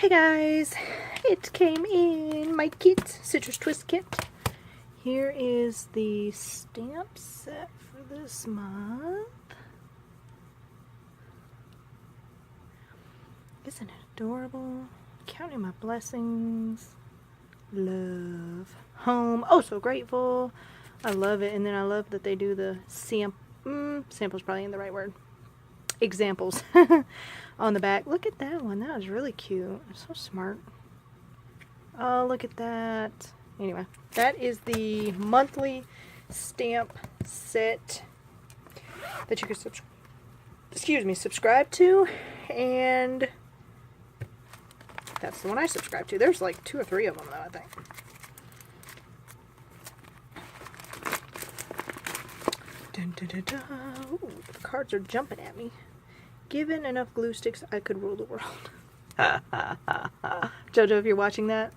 Hey guys, it came in my kit, Citrus Twist kit. Here is the stamp set for this month. Isn't it adorable? Counting my blessings. Love. Home. Oh, so grateful. I love it. And then I love that they do the samples probably in the right word. Examples on the back. Look at that one. That was really cute. So smart. Oh, look at that. Anyway, that is the monthly stamp set that you can subscribe to, and that's the one I subscribe to. There's like 2 or 3 of them though, I think. Dun, dun, dun, dun. Ooh, the cards are jumping at me. Given enough glue sticks, I could rule the world. Jojo, if you're watching that,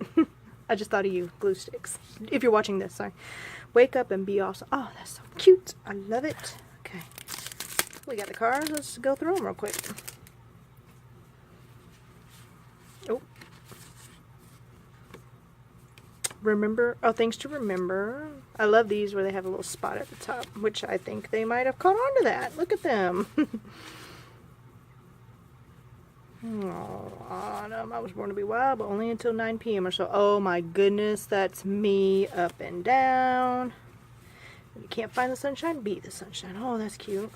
I just thought of you. Glue sticks. If you're watching this, sorry. Wake up and be awesome. Oh, that's so cute. I love it. Okay. We got the cards. Let's go through them real quick. Oh. Remember. Oh, things to remember. I love these where they have a little spot at the top, which I think they might have caught on to that. Look at them. Oh, autumn. I was born to be wild, but only until 9 p.m. or so. Oh my goodness, that's me up and down. When you can't find the sunshine, be the sunshine. Oh, that's cute.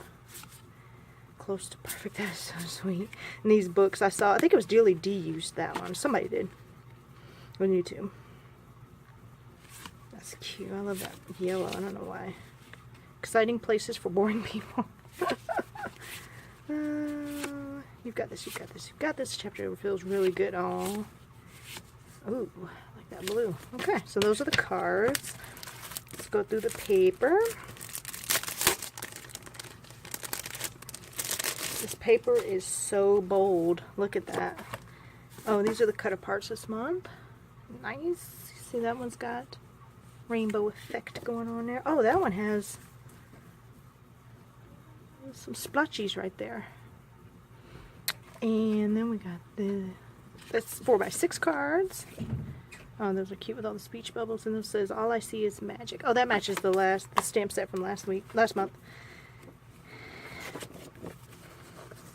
Close to perfect. That is so sweet. And these books I saw, I think it was Julie D used that one. Somebody did on YouTube. That's cute. I love that yellow. I don't know why. Exciting places for boring people. You've got this, you've got this, you've got this. Chapter feels really good. Oh, ooh, I like that blue. Okay, so those are the cards. Let's go through the paper. This paper is so bold. Look at that. Oh, these are the cut aparts this month. Nice. See, that one's got rainbow effect going on there. Oh, that one has some splotchies right there. And then we got that's 4x6 cards. Oh, those are cute with all the speech bubbles. And this says, all I see is magic. Oh, that matches the stamp set from last month.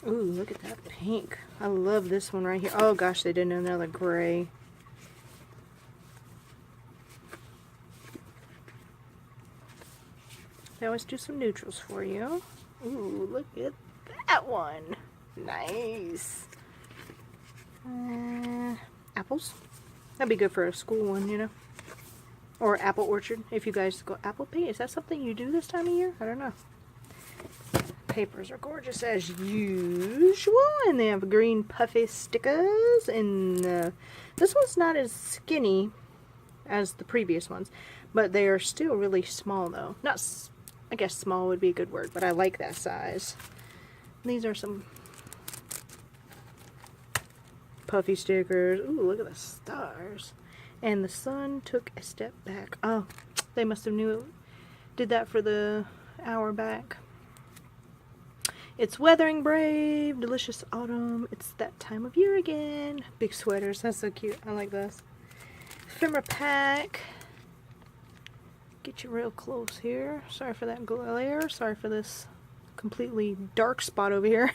Ooh, look at that pink. I love this one right here. Oh gosh, they did another gray. They always do some neutrals for you. Ooh, look at that one. Nice. Apples. That'd be good for a school one, you know. Or apple orchard. If you guys go apple paint. Is that something you do this time of year? I don't know. Papers are gorgeous as usual. And they have green puffy stickers. And this one's not as skinny as the previous ones. But they are still really small though. Not, I guess small would be a good word. But I like that size. These are some puffy stickers. Ooh, look at the stars. And the sun took a step back. Oh, they must have did that for the hour back. It's weathering brave, delicious autumn. It's that time of year again. Big sweaters. That's so cute. I like this. Ephemera pack. Get you real close here. Sorry for that glare. Sorry for this completely dark spot over here.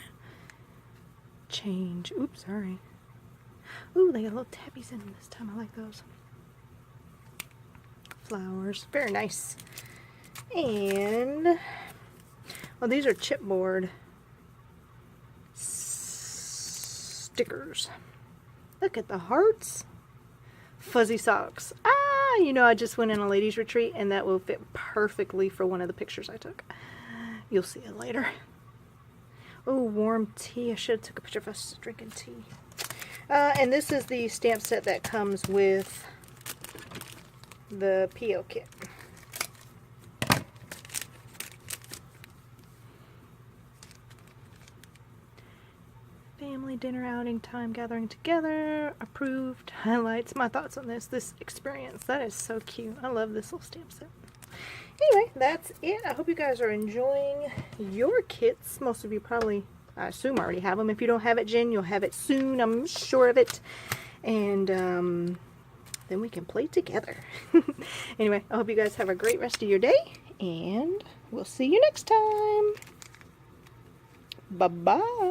Change. Oops, sorry. Ooh, they got little tabbies in them this time. I like those. Flowers. Very nice. And, well, these are chipboard stickers. Look at the hearts. Fuzzy socks. Ah, you know, I just went in a ladies' retreat, and that will fit perfectly for one of the pictures I took. You'll see it later. Oh, warm tea. I should have took a picture of us drinking tea. And this is the stamp set that comes with the PO kit. Family dinner outing time gathering together. Approved. Highlights. My thoughts on this experience. That is so cute. I love this little stamp set. Anyway, that's it. I hope you guys are enjoying your kits. Most of you probably, I assume, already have them. If you don't have it, Jen, you'll have it soon. I'm sure of it. and then we can play together. Anyway, I hope you guys have a great rest of your day, and we'll see you next time. Bye-bye.